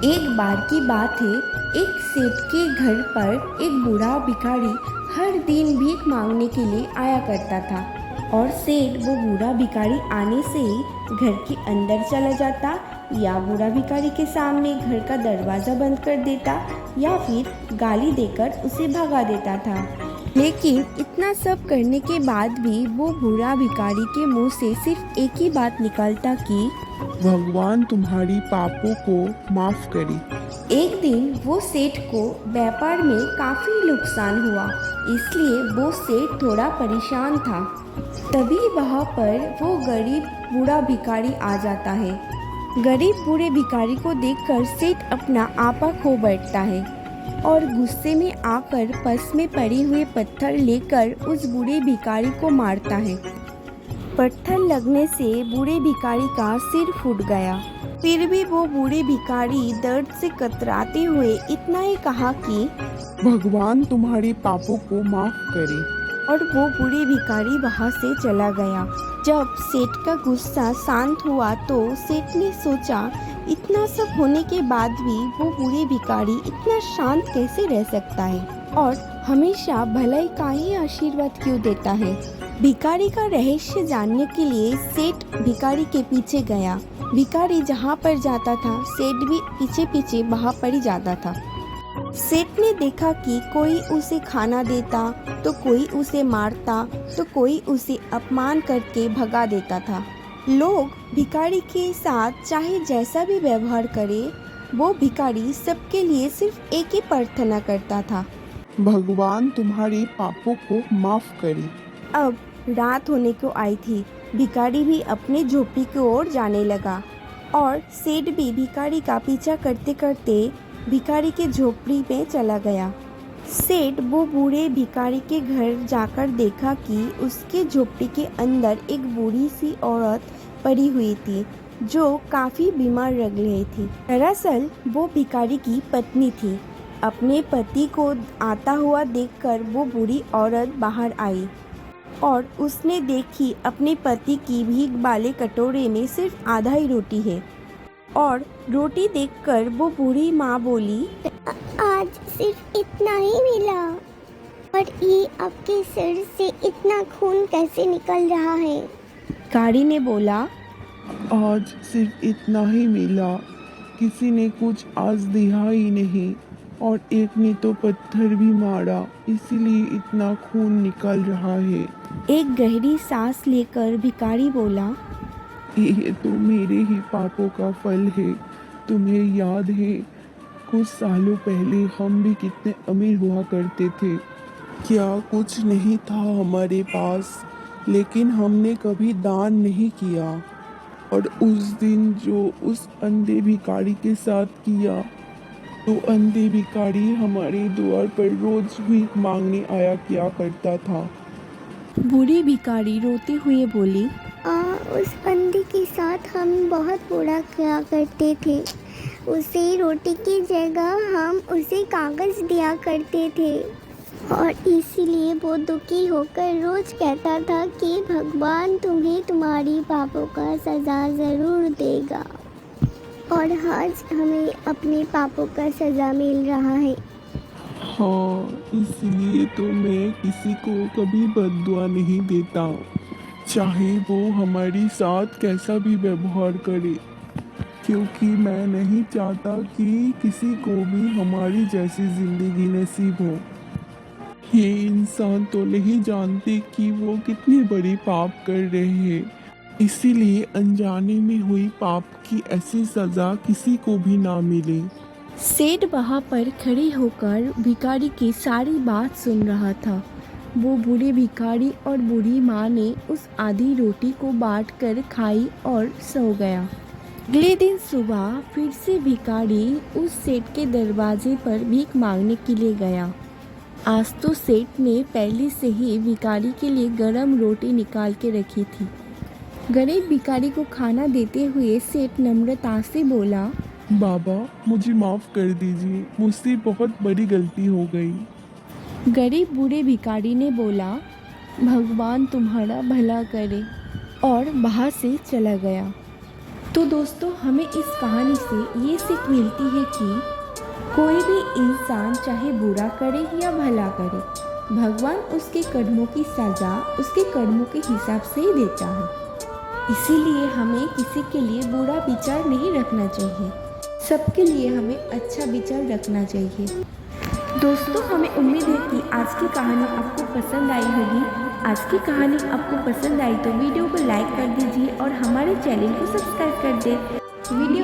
एक बार की बात है, एक सेठ के घर पर एक बूढ़ा भिखारी हर दिन भीख मांगने के लिए आया करता था। और सेठ वो बूढ़ा भिखारी आने से ही घर के अंदर चला जाता, या बूढ़ा भिखारी के सामने घर का दरवाज़ा बंद कर देता, या फिर गाली देकर उसे भगा देता था। लेकिन इतना सब करने के बाद भी वो बूढ़ा भिखारी के मुंह से सिर्फ एक ही बात निकलता कि भगवान तुम्हारी पापों को माफ करे। एक दिन वो सेठ को व्यापार में काफ़ी नुकसान हुआ, इसलिए वो सेठ थोड़ा परेशान था। तभी वहाँ पर वो गरीब बूढ़ा भिखारी आ जाता है। गरीब बूढ़े भिखारी को देखकर सेठ अपना आपा खो बैठता है और गुस्से में आकर पर्स में पड़े हुए पत्थर लेकर उस बूढ़े भिखारी को मारता है। पत्थर लगने से बूढ़े भिखारी का सिर फूट गया। फिर भी वो बूढ़े भिखारी दर्द से कतराते हुए इतना ही कहा कि भगवान तुम्हारे पापों को माफ करे। और वो बूढ़े भिखारी वहाँ से चला गया। जब सेठ का गुस्सा शांत हुआ तो सेठ ने सोचा, इतना सब होने के बाद भी वो बूढ़े भिखारी इतना शांत कैसे रह सकता है और हमेशा भलाई का ही आशीर्वाद क्यों देता है। भिखारी का रहस्य जानने के लिए सेठ भिखारी के पीछे गया। भिखारी जहाँ पर जाता था सेठ भी पीछे पीछे वहाँ पर ही जाता था। सेठ ने देखा कि कोई उसे खाना देता तो कोई उसे मारता तो कोई उसे अपमान करके भगा देता था। लोग भिखारी के साथ चाहे जैसा भी व्यवहार करे, वो भिखारी सबके लिए सिर्फ एक ही प्रार्थना करता था, भगवान तुम्हारे पापों को माफ करे। अब रात होने को आई थी। भिखारी भी अपने झोपड़ी की ओर जाने लगा और सेठ भी भिखारी का पीछा करते करते भिखारी के झोपड़ी में चला गया। सेठ वो बूढ़े भिखारी के घर जाकर देखा कि उसके झोपड़ी के अंदर एक बूढ़ी सी औरत पड़ी हुई थी जो काफ़ी बीमार लग रही थी। दरअसल वो भिखारी की पत्नी थी। अपने पति को आता हुआ देखकर वो बूढ़ी औरत बाहर आई और उसने देखी अपने पति की भीख वाले कटोरे में सिर्फ आधा ही रोटी है। और रोटी देखकर वो बूढ़ी माँ बोली, आज सिर्फ इतना ही मिला और ये आपके सिर से इतना खून कैसे निकल रहा है। भिखारी ने बोला, आज सिर्फ इतना ही मिला, किसी ने कुछ आज दिया ही नहीं और एक ने तो पत्थर भी मारा, इसीलिए इतना खून निकल रहा है। एक गहरी सांस लेकर भिखारी बोला, ये तो मेरे ही पापों का फल है। तुम्हें याद है कुछ सालों पहले हम भी कितने अमीर हुआ करते थे। क्या कुछ नहीं था हमारे पास, लेकिन हमने कभी दान नहीं किया। और उस दिन जो उस अंधे भिखारी के साथ किया, तो अंधे भिखारी हमारे द्वार पर रोज भीख मांगने आया किया करता था। बूढ़ी भिखारी रोते हुए बोली, उस अंधे के साथ हम बहुत बुरा किया करते थे। उसे रोटी की जगह हम उसे कागज़ दिया करते थे और इसीलिए वो दुखी होकर रोज कहता था कि भगवान तुम्हें तुम्हारी पापों का सज़ा ज़रूर देगा। और आज हमें अपने पापों का सज़ा मिल रहा है। हाँ, इसलिए तो मैं किसी को कभी बद्दुआ नहीं देता, चाहे वो हमारे साथ कैसा भी व्यवहार करे, क्योंकि मैं नहीं चाहता कि किसी को भी हमारी जैसी जिंदगी नसीब हो। ये इंसान तो नहीं जानते कि वो कितनी बड़ी पाप कर रहे हैं, इसीलिए अनजाने में हुई पाप की ऐसी सजा किसी को भी ना मिले। सेठ वहाँ पर खड़े होकर भिखारी की सारी बात सुन रहा था। वो बूढ़े भिखारी और बूढ़ी माँ ने उस आधी रोटी को बांटकर खाई और सो गया। अगले दिन सुबह फिर से भिखारी उस सेठ के दरवाजे पर भीख मांगने के लिए गया। आज तो सेठ ने पहले से ही भिखारी के लिए गरम रोटी निकाल के रखी थी। गरीब भिखारी को खाना देते हुए सेठ नम्रता से बोला, बाबा, मुझे माफ़ कर दीजिए, मुझसे बहुत बड़ी गलती हो गई। गरीब बूढ़े भिखारी ने बोला, भगवान तुम्हारा भला करे, और बाहर से चला गया। तो तो दोस्तों हमें इस कहानी से ये सीख मिलती है कि कोई भी इंसान चाहे बुरा करे या भला करे, भगवान उसके कर्मों की सज़ा उसके कर्मों के हिसाब से ही देता है। इसीलिए हमें किसी के लिए बुरा विचार नहीं रखना चाहिए, सबके लिए हमें अच्छा विचार रखना चाहिए। दोस्तों हमें उम्मीद है कि आज की कहानी आपको पसंद आई होगी। आज की कहानी आपको पसंद आई तो वीडियो को लाइक कर दीजिए और हमारे चैनल को सब्सक्राइब कर दें। वीडियो